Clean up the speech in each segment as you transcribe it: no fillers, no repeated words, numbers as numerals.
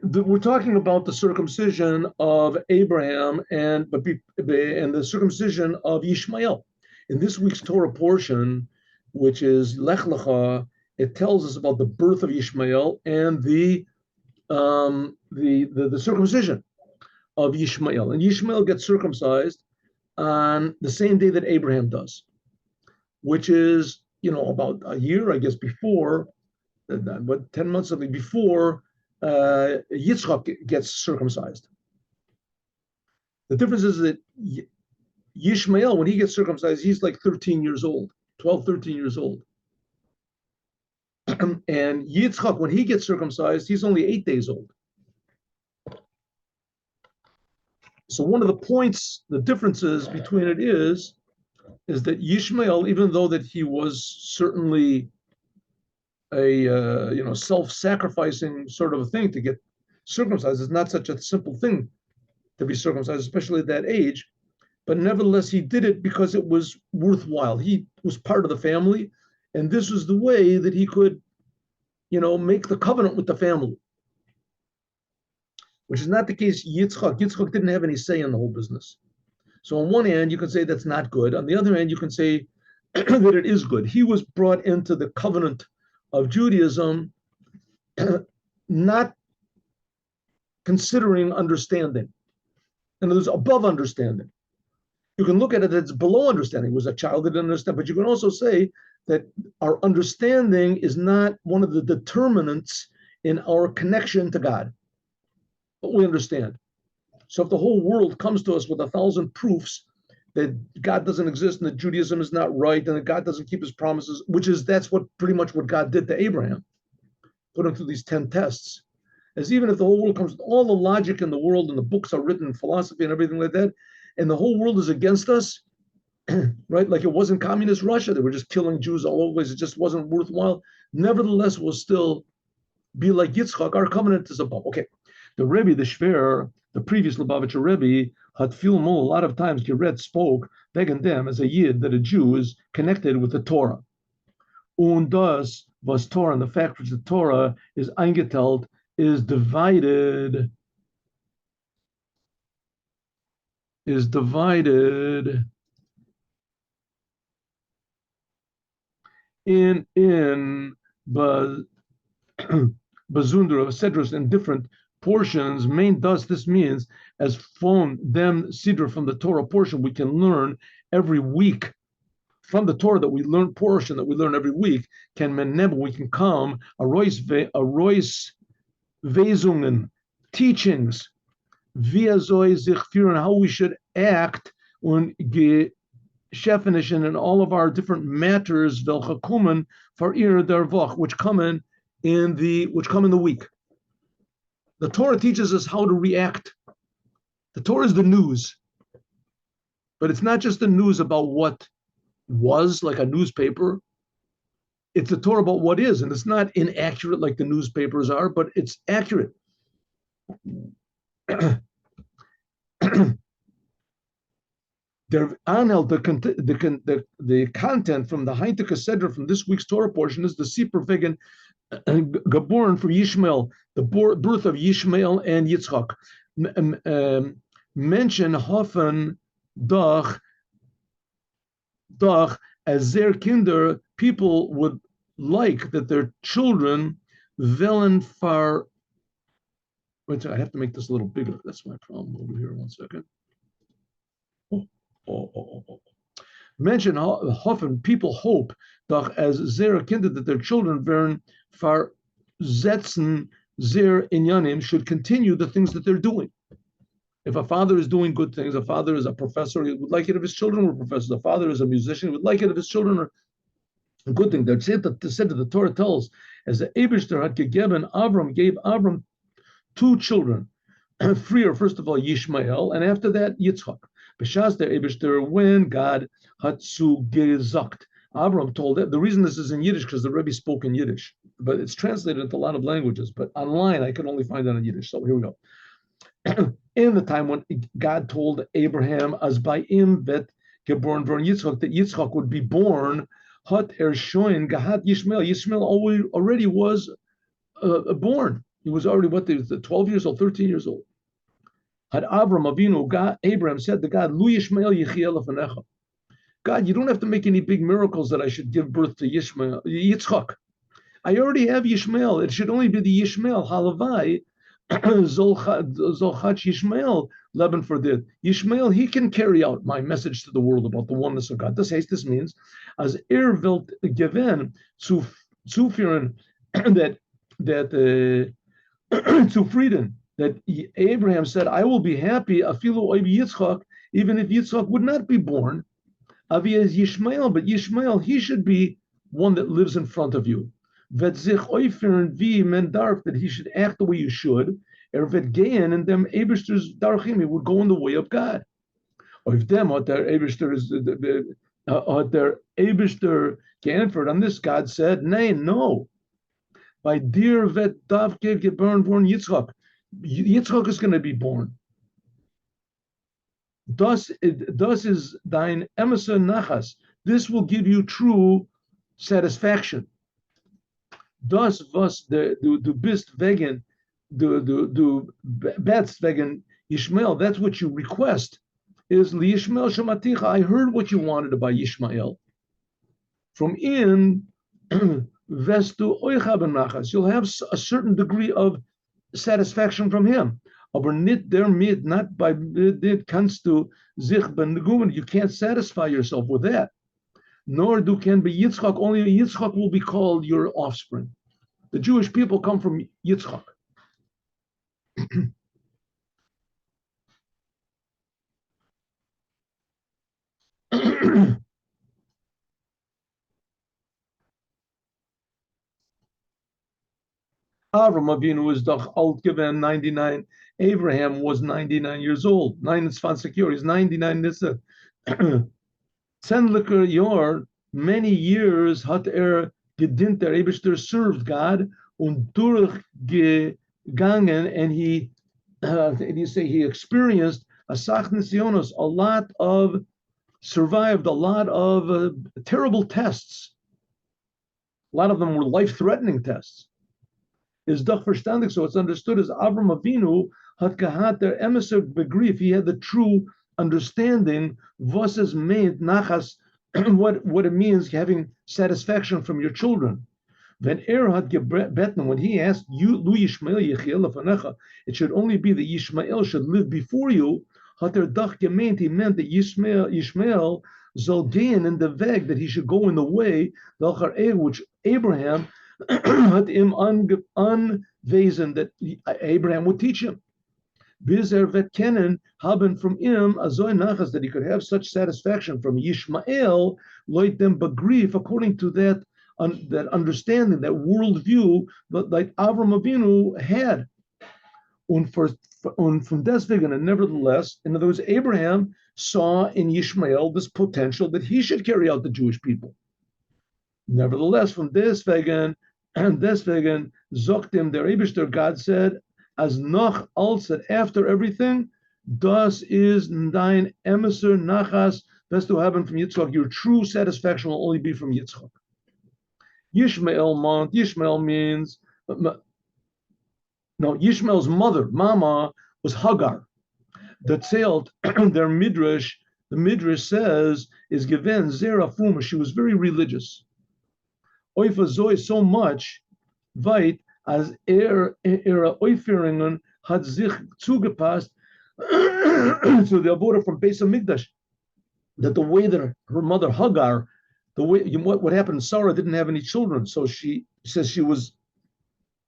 We're talking about the circumcision of Abraham and the circumcision of Ishmael. In this week's Torah portion, which is Lech Lecha, it tells us about the birth of Ishmael and the circumcision of Ishmael. And Ishmael gets circumcised on the same day that Abraham does, which is, about a year, I guess, before, 10 months something before Yitzchak gets circumcised. The difference is that Yishmael, when he gets circumcised, he's like 13 years old, 12, 13 years old. And Yitzchak, when he gets circumcised, he's only 8 days old. So one of the points, the differences between it is that Yishmael, even though that he was certainly a self-sacrificing sort of a thing to get circumcised, is not such a simple thing to be circumcised, especially at that age. But nevertheless, he did it because it was worthwhile. He was part of the family, and this was the way that he could, make the covenant with the family, which is not the case. Yitzchak didn't have any say in the whole business. So on one hand, you can say that's not good. On the other hand, you can say that it is good. He was brought into the covenant of Judaism, not considering understanding. And it was above understanding. You can look at it as below understanding. It was a child that didn't understand. But you can also say that our understanding is not one of the determinants in our connection to God. But we understand. So if the whole world comes to us with 1,000 proofs that God doesn't exist and that Judaism is not right and that God doesn't keep his promises, that's pretty much what God did to Abraham, put him through these 10 tests. As even if the whole world comes with all the logic in the world and the books are written, philosophy and everything like that, and the whole world is against us, right? Like it wasn't communist Russia. They were just killing Jews all over the place. It just wasn't worthwhile. Nevertheless, we'll still be like Yitzchak. Our covenant is above. Okay. The Rebbe, the Shver, the previous Lubavitcher Rebbe, had filmo a lot of times spoke, begging them as a Yid that a Jew is connected with the Torah. Und das was Torah, and the fact which the Torah is eingeteilt, is divided in Bazundra of Cedrus in different portions. Main thus this means as from them Sidra from the Torah portion we can learn every week from the Torah that we learn portion that we learn every week we can come a rois Weisungen teachings via Zoe sich führen how we should act when Shefinition in all of our different matters welche kommen for ir der Woche which come in the week. The Torah teaches us how to react. The Torah is the news, but it's not just the news about what was like a newspaper. It's the Torah about what is, and it's not inaccurate like the newspapers are, but it's accurate. The content from the Heintige Sedra from this week's Torah portion is the Sipur Vegan Geboren for Ishmael, the birth of Ishmael and Yitzchak. Mention Hoffen doch as their kinder, people would like that their children velen far. Wait, I have to make this a little bigger. That's my problem over here. 1 second. Mention Hoffen, people hope doch as their kinder that their children werden far setzen their inyanim should continue the things that they're doing. If a father is doing good things, a father is a professor, he would like it if his children were professors. A father is a musician, he would like it if his children are a good thing. That's it. The Torah tells, as the Eibishter had gegeben, Avram gave Avram 2 children. Freer, first of all, Yishmael, and after that, Yitzchak. B'shas der Eibishter, when God had zu gesagt. Avram told it. The reason this is in Yiddish because the Rebbe spoke in Yiddish, but it's translated into a lot of languages. But online, I can only find that in Yiddish. So here we go. In the time when God told Abraham, as by him that geborn von Yitzchak, that Yitzchak would be born, hat shoin gehad Yishmael. Yishmael already was born. He was already, 12 years old, 13 years old. Had Avram Avinu, Abraham said to God, Lu Yishmael Yechiel Lefanecha. God, you don't have to make any big miracles that I should give birth to Yitzchak. I already have Yishmael. It should only be the Yishmael. Halavai, Zolchat Yishmael, Leben for this. Yishmael, he can carry out my message to the world about the oneness of God. This means, as wilt given zu führen, that to freedom, that Abraham said, I will be happy, afilu oib Yitzchak, even if Yitzchak would not be born. Avi is Yishmael, but Yishmael, he should be one that lives in front of you. That he should act the way you should. And them Eberster's darchim, he would go in the way of God. Or if them what their Eberster is their Eberster Ganford on this, God said, nay, no. By dear vet davke born Yitzchak. Yitzchak is going to be born. Thus is thine emissar nachas. This will give you true satisfaction. Thus was du bist wegen du betst wegen Ishmael. That's what you request. Is li Ishmael shamaticha. I heard what you wanted about Ishmael. From in vestu oicha ben nachas. You'll have a certain degree of satisfaction from him. Aber nit der mit, not by it kannst du sich benegumen. You can't satisfy yourself with that. Nor do can be Yitzchak. Only Yitzchak will be called your offspring. The Jewish people come from Yitzchak. Avram Avinu is doch alt given 99. Abraham was 99 years old. 9 is fan secure. He's 99. This Zenliker Yor, many years hat gedient der Eberster served God und durchgegangen, and he experienced a sachnisionos, survived a lot of terrible tests. A lot of them were life-threatening tests. Is doch verstandig, so it's understood as Avram Avinu hat gehat der emissar begriff. He had the true understanding, was is made nachas, what it means having satisfaction from your children. When had gebeten, when he asked you, Lu Yishmael Yechiel Lefanecha, it should only be that Yishmael should live before you. Hat doch gemeint, he meant that Yishmael soll gehen in the weg, that he should go in the way, which Abraham had him unweisen, that Abraham would teach him. Bis vet kennen haben from him azoy nachas, that he could have such satisfaction from Yishmael, loit them begrief, according to that understanding, that worldview that like Avram Avinu had. And from deswegen, and nevertheless, in other words, Abraham saw in Yishmael this potential that he should carry out the Jewish people. Nevertheless, from deswegen, zoktim der Eberster, God said, as noch als that after everything, das is dein emissar nachas, best to happen from Yitzchak. Your true satisfaction will only be from Yitzchak. Yishmael means, no, Yishmael's mother, Mama, was Hagar. The tzelt, their midrash, the midrash says, is given zerafuma. She was very religious. Oifa Zoe so much, weit, as Oiferingen hat sich zugepasst to the Avodah from Beis Hamikdash, that the way that her mother Hagar, what happened, Sarah didn't have any children, so she says she was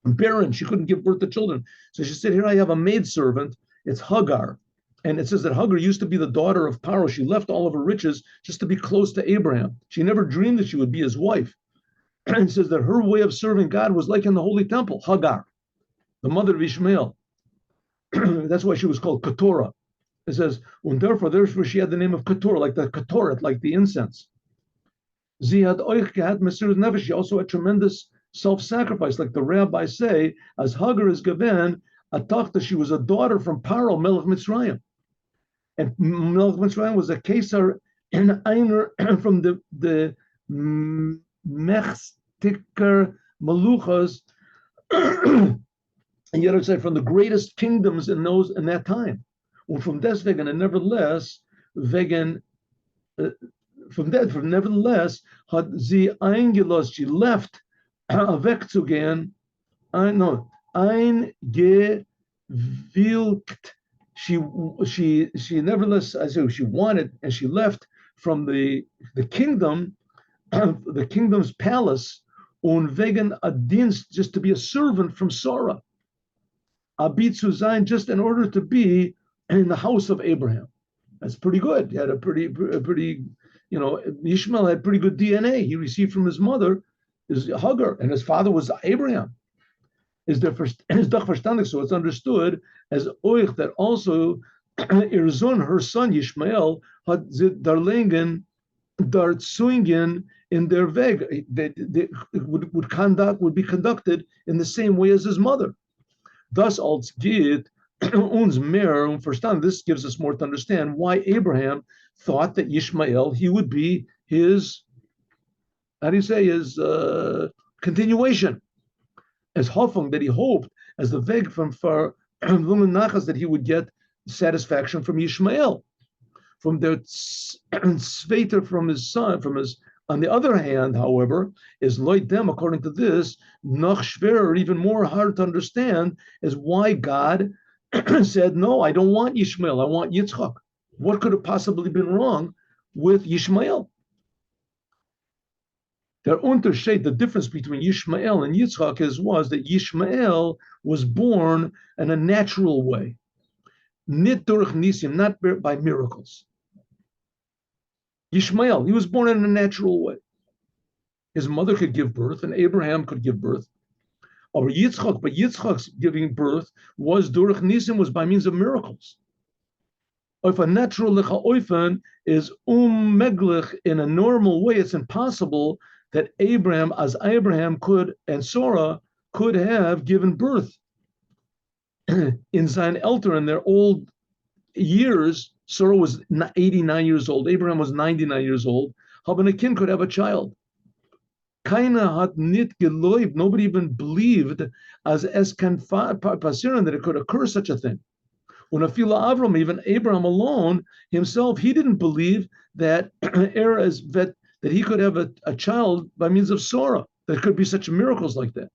barren, she couldn't give birth to children. So she said, here I have a maidservant, it's Hagar. And it says that Hagar used to be the daughter of Paro. She left all of her riches just to be close to Abraham. She never dreamed that she would be his wife. And it says that her way of serving God was like in the Holy Temple, Hagar, the mother of Ishmael. That's why she was called Ketorah. It says, and therefore she had the name of Ketorah, like the Ketoret, like the incense. She also had tremendous self-sacrifice, like the rabbis say, as Hagar is given, a tachta, she was a daughter from Paro, Melech Mitzrayim. And Melech Mitzrayim was a Kesar and Einer from the Mechstiker Maluchas and yet it's like from the greatest kingdoms in that time. And from deswegen, and nevertheless, wegen from nevertheless had sie eingelost, she left wegzugehen, no, eingewilkt. She nevertheless, I say she wanted, and she left from the kingdom, the kingdom's palace, und wegen a dienst, just to be a servant from Sarah, abitzu sein, just in order to be in the house of Abraham. That's pretty good. He had a pretty, Ishmael had pretty good DNA. He received from his mother, his Hagar, and his father was Abraham. Is doch verstandig, so it's understood as oich that also Irzon, her son Ishmael, had darlingen, darzungen in their weg, that would be conducted in the same way as his mother. Thus, als geht uns mehr verstand. This gives us more to understand why Abraham thought that Ishmael, he would be his, his continuation, as Hoffung, that he hoped, as the Weg from far Nachas, that he would get satisfaction from Ishmael, from their Sveter, from his son, from his. On the other hand, however, is Loit Dem, according to this, noch schwerer, even more hard to understand, is why God said, no, I don't want Ishmael, I want Yitzchak. What could have possibly been wrong with Ishmael? Der Unterschied, the difference between Ishmael and Yitzchak was that Ishmael was born in a natural way, nit durch nisim, not by miracles. Ishmael, he was born in a natural way. His mother could give birth, and Abraham could give birth. Or Yitzchak, but Yitzchak's giving birth was durch nisim, was by means of miracles. If a natural lecha oifen is meglich, in a normal way, it's impossible that Abraham could, and Sarah could have given birth in sein Elter, in their old years. Sarah was 89 years old. Abraham was 99 years old. Haben a kind could have a child. Keiner hat nit geloibt. Nobody even believed as es kan passieren, that it could occur such a thing. When Afila Avram, even Abraham alone himself, he didn't believe that that he could have a child by means of Sarah. There could be such miracles like that.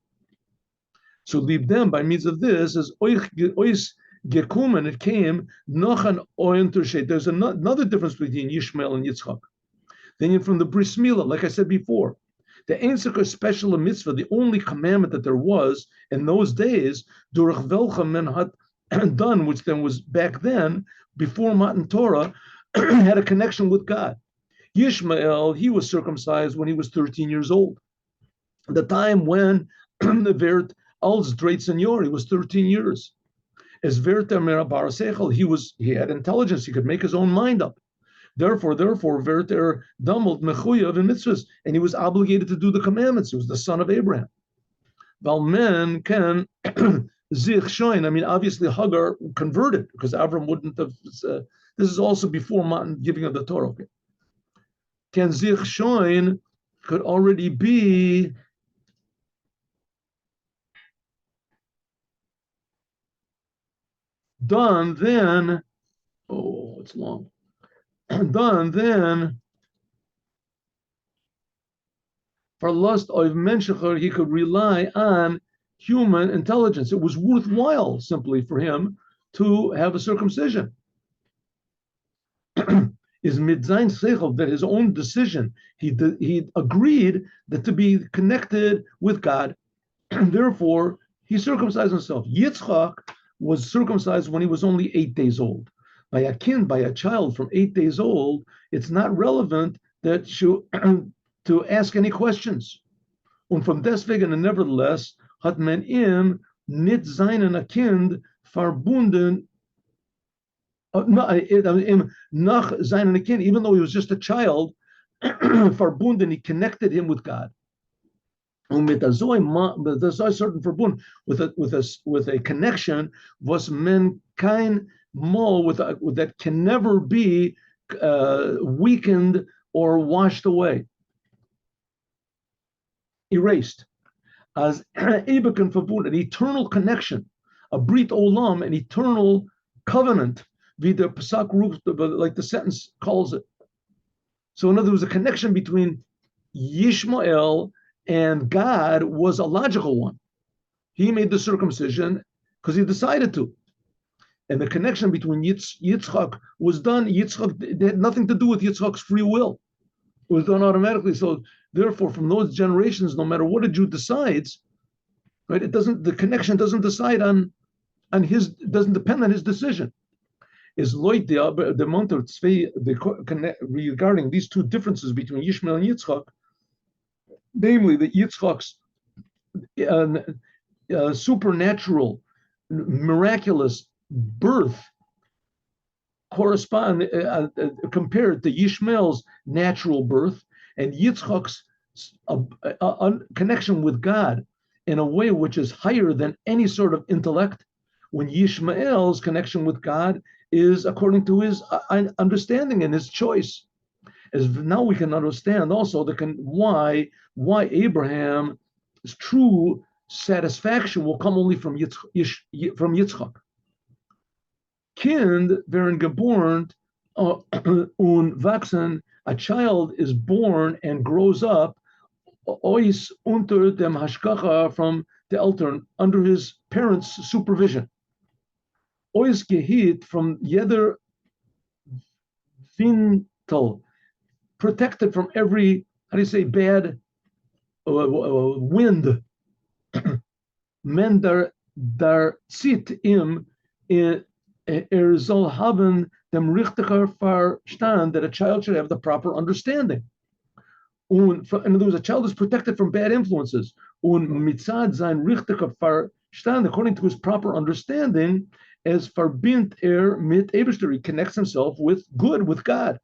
So leave them by means of this as ois gekumen. It came noch an ointershet. There's another difference between Ishmael and Yitzchak. Then from the bris milah, like I said before, the einzige special mitzvah, the only commandment that there was in those days, durch welchem men had done, which then was back then, before Matan Torah, had a connection with God. Ishmael, he was circumcised when he was 13 years old. The time when the Vert als Dreit Senior, he was 13 years. As Verter Merabar Sechel, he had intelligence, he could make his own mind up. Therefore, Verter Damelt Mechuyav in mitzvahs, and he was obligated to do the commandments. He was the son of Abraham. Val men can zich shoin. I mean, obviously Hagar converted because Avram wouldn't have. This is also before Matan giving of the Torah. Okay. Can zich shoin could already be done then. Oh, it's long. Done then. For lust of Menshecher, he could rely on human intelligence. It was worthwhile simply for him to have a circumcision. Is midzain seichel, that his own decision, he agreed that to be connected with God, and therefore he circumcised himself. Yitzchak was circumcised when he was only 8 days old. By a child from 8 days old, it's not relevant that to ask any questions. Und from deswegen, and nevertheless, hat men ihm nit seinen a Kind verbunden, nach seinen a Kind, even though he was just a child, verbunden, he connected him with God. Und mit der certain verbund, with a connection, was men kein mal with that can never be weakened or washed away, erased. As Ebekan verbunden, an eternal connection a brit olam, an eternal covenant, vida pasak ruf, like the sentence calls it. So in other words, the connection between Ishmael and God was a logical one. He made the circumcision because he decided to. And the connection between Yitzchak was done. Yitzchak had nothing to do with Yitzchak's free will. It was done automatically. So therefore, from those generations, no matter what a Jew decides, right, it doesn't. The connection doesn't decide on his. Doesn't depend on his decision. Is Lloyd the amount of regarding these two differences between Ishmael and Yitzchak, namely that Yitzchak's supernatural, miraculous birth correspond compared to Ishmael's natural birth and Yitzchak's connection with God in a way which is higher than any sort of intellect, when Ishmael's connection with God is according to his understanding and his choice. As now we can understand also why Abraham's true satisfaction will come only from Yitzchak. Kind werden geboren und wachsen. A child is born and grows up ois unter dem hashgacha, from the Eltern, under his parents' supervision. Ois gehit from jeder Wintel, protected from every, how do you say, bad wind. Men dar zit im soll haben dem richtiger Verstand, that a child should have the proper understanding. In other words, a child is protected from bad influences. Und mitzad sein richtiger Verstand, according to his proper understanding, as verbindt mit Eberster, he connects himself with good, with God.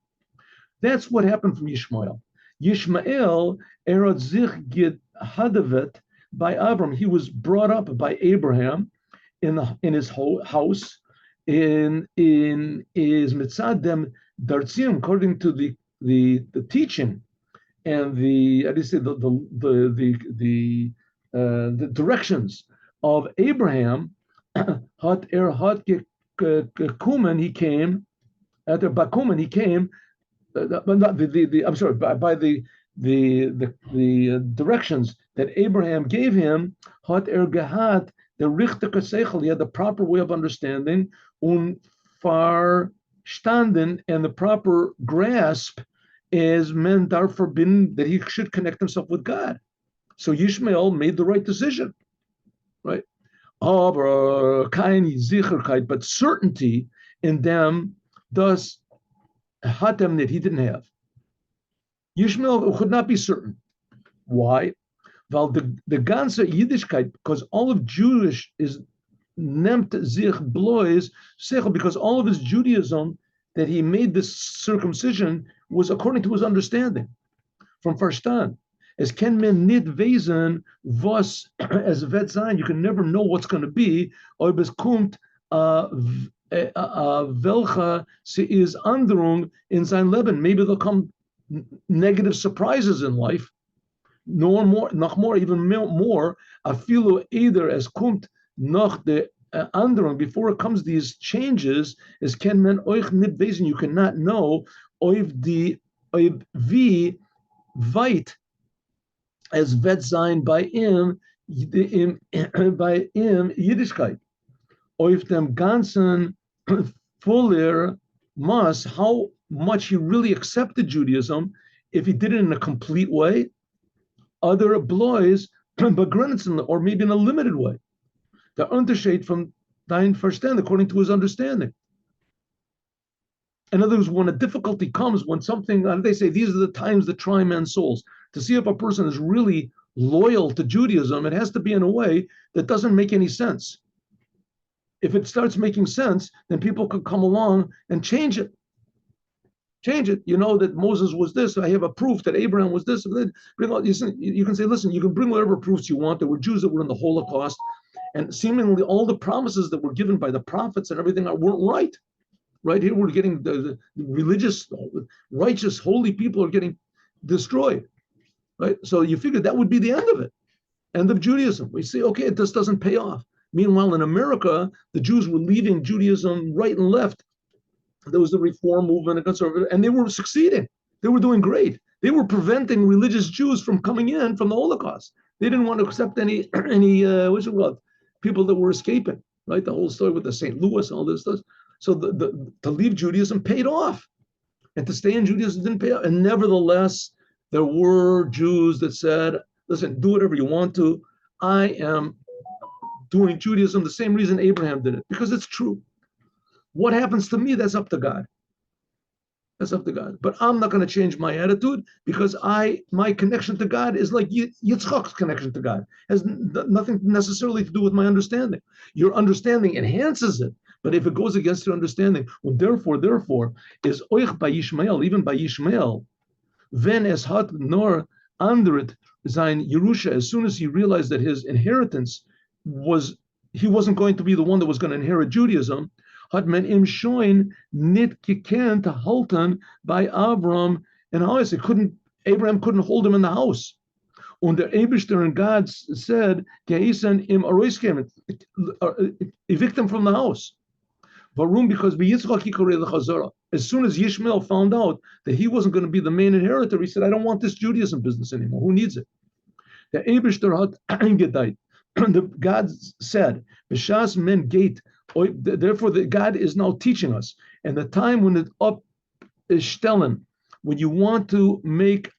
That's what happened from Ishmael. Yishmael hat sich gehadevet by Abram. He was brought up by Abraham in his house. In is mitzadem dartzim, according to the teaching and the directions of Abraham. Hat gekumen, he came at the bakumen, he came. But not I'm sorry, by the directions that Abraham gave him. Hat gehat the richtige seichel, he had the proper way of understanding, und verstanden, and the proper grasp is men dar forbidden, that he should connect himself with God. So Ishmael made the right decision, right? Aber keine Sicherheit, but certainty in them, thus hatem, that he didn't have. Ishmael could not be certain. Why? Well, the ganze Yiddishkeit, because all of Jewish is nemt sich blois sechel, because all of his Judaism that he made this circumcision was according to his understanding from Verstand. As ken men nit wesen was as vet sein, you can never know what's going to be, ob es kommt welche sie is Andrung in sein Leben. Maybe there'll come negative surprises in life. Noch more, even more, afilu either as kommt noch the Andrung, before it comes these changes, is ken men euch nit wesen, you cannot know ob wie weit as vet sein by im Yiddishkeit. Auf dem ganzen fuller mass, how much he really accepted Judaism, if he did it in a complete way, other blois begrenzen, or maybe in a limited way. The Unterschied from dein Verstand, according to his understanding. In other words, when a difficulty comes, when something, they say these are the times that try men's souls. To see if a person is really loyal to Judaism, it has to be in a way that doesn't make any sense. If it starts making sense, then people could come along and change it. Change it. You know that Moses was this. I have a proof that Abraham was this. You can say, listen, you can bring whatever proofs you want. There were Jews that were in the Holocaust, and seemingly all the promises that were given by the prophets and everything weren't right. Right here, we're getting the religious, righteous, holy people are getting destroyed. Right? So you figure that would be the end of it. End of Judaism. We say, okay, this doesn't pay off. Meanwhile, in America, the Jews were leaving Judaism right and left. There was the reform movement and conservative, and they were succeeding. They were doing great. They were preventing religious Jews from coming in from the Holocaust. They didn't want to accept any what's it called, people that were escaping. Right, the whole story with the St. Louis and all this stuff. So to leave Judaism paid off, and to stay in Judaism didn't pay off. And nevertheless, there were Jews that said, "Listen, do whatever you want to. I am doing Judaism the same reason Abraham did it, because it's true. What happens to me, that's up to God. That's up to God. But I'm not going to change my attitude, because my connection to God is like Yitzchak's connection to God. It has nothing necessarily to do with my understanding. Your understanding enhances it, but if it goes against your understanding, well, therefore, is oich by Ishmael, even by Ishmael, wenn es hat nor anderet sein Yerusha, as soon as he realized that his inheritance he wasn't going to be the one that was going to inherit Judaism, hat men im Schoin nit gekent halten by Avram and Isaac. Abraham couldn't hold him in the house. Und der Eibishter and God said, Geisen im Aroiskem, evict him from the house. Varum, because as soon as Ishmael found out that he wasn't going to be the main inheritor, he said, I don't want this Judaism business anymore. Who needs it? The Eibishter hat eingedeiht. God said, B'shas men gate. Therefore, God is now teaching us. And the time when it up is stellen, when you want to make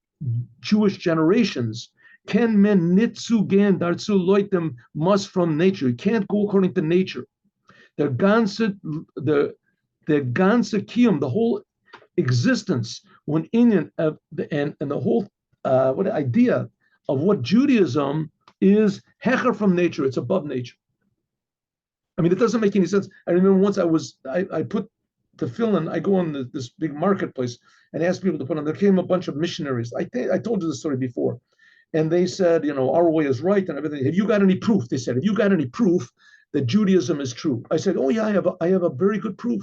Jewish generations, ken men nitzu gen darzu loitem must from nature. You can't go according to nature. The ganze kiyum, the whole existence, when Indian and the whole what idea of what Judaism is hecher from nature. It's above nature. I mean, it doesn't make any sense. I remember once I put tefillin, I go on this big marketplace and ask people to put on. There came a bunch of missionaries. I told you the story before. And they said, our way is right and everything. Have you got any proof? They said, have you got any proof that Judaism is true? I said, oh yeah, I have a very good proof.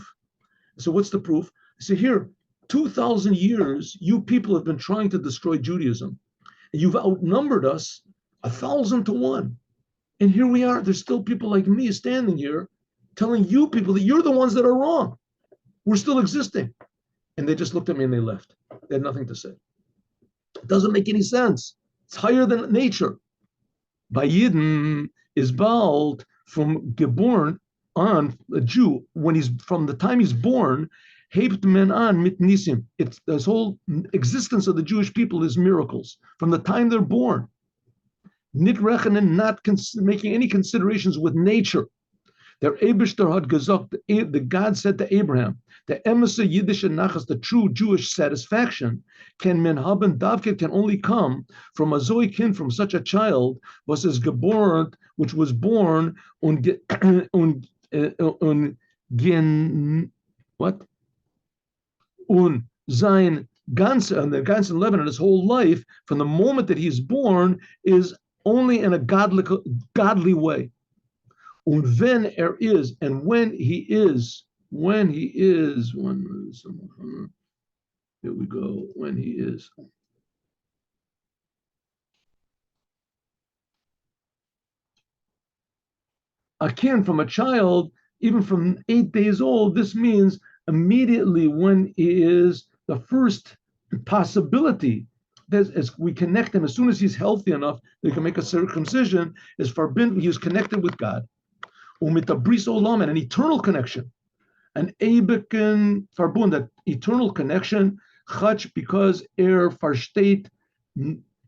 So what's the proof? I said, here, 2,000 years, you people have been trying to destroy Judaism. And you've outnumbered us 1,000 to 1. And here we are. There's still people like me standing here telling you people that you're the ones that are wrong. We're still existing. And they just looked at me and they left. They had nothing to say. It doesn't make any sense. It's higher than nature. By Yidden is bald from geborn on, a Jew, when he's from the time he's born, hebt men an mit nisim. It's this whole existence of the Jewish people is miracles from the time they're born. Nit rechnen, not making any considerations with nature. Der Eibishter had gesagt, the God said to Abraham, the emissary Yiddish nachas, the true Jewish satisfaction, can men haben davke, can only come from a zoe kind, from such a child, was is geborn, which was born on gen what? Un sein ganze, and the ganze Lebanon, his whole life, from the moment that he's born, is only in a godly way. Und wenn is, and when he is, here we go, when he is. Again, from a child, even from 8 days old, this means immediately when he is the first possibility. As we connect him, as soon as he's healthy enough, they can make a circumcision, is forbidden, he is connected with God. Mit a bris olam, an eternal connection, an eibeken verbund, that eternal connection, chach, because versteht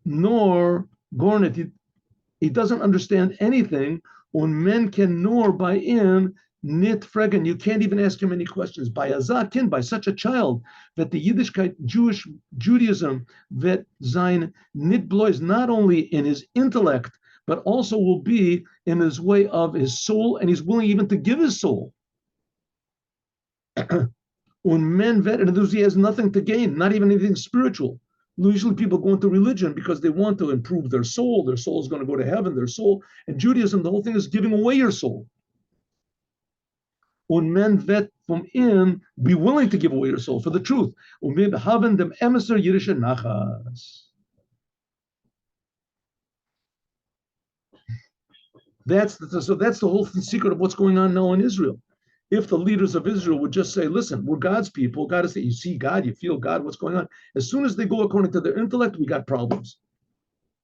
nor gornet, he doesn't understand anything, und men can nor by in nit fragen, you can't even ask him any questions. By a zakin, by such a child, that the Yiddishkeit, Judaism, that sein nit blois, not only in his intellect, but also will be in his way of his soul, and he's willing even to give his soul. Un men vet, and he has nothing to gain, not even anything spiritual. Usually people go into religion because they want to improve their soul. Their soul is going to go to heaven, their soul. And Judaism, the whole thing is giving away your soul. Un men vet from in, be willing to give away your soul for the truth. Un men haben dem emisser Yiddische nachas. That's the whole secret of what's going on now in Israel. If the leaders of Israel would just say, listen, we're God's people, God is that you see God, you feel God, what's going on? As soon as they go according to their intellect, we got problems.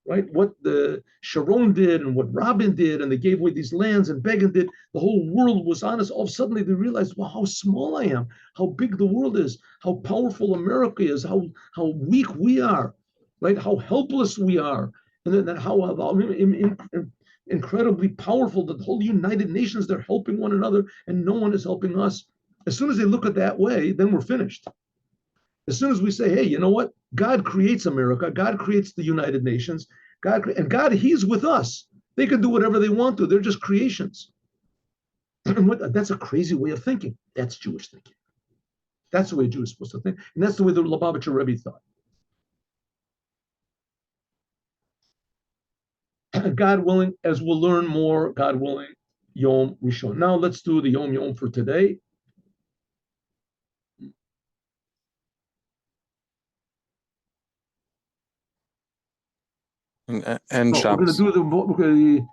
Right? What the Sharon did and what Rabin did, and they gave away these lands, and Begin did, the whole world was honest. All of a sudden they realized, wow, how small I am, how big the world is, how powerful America is, how weak we are, right? How helpless we are, and then how incredibly powerful the whole United Nations, they're helping one another, and no one is helping us. As soon as they look at that way, then we're finished. As soon as we say, hey, you know what? God creates America. God creates the United Nations. God, He's with us. They can do whatever they want to. They're just creations. That's a crazy way of thinking. That's Jewish thinking. That's the way a Jew is supposed to think. And that's the way the Lubavitcher Rebbe thought. God willing, as we'll learn more, God willing, Yom Rishon. Now let's do the Yom for today. And we're going to do the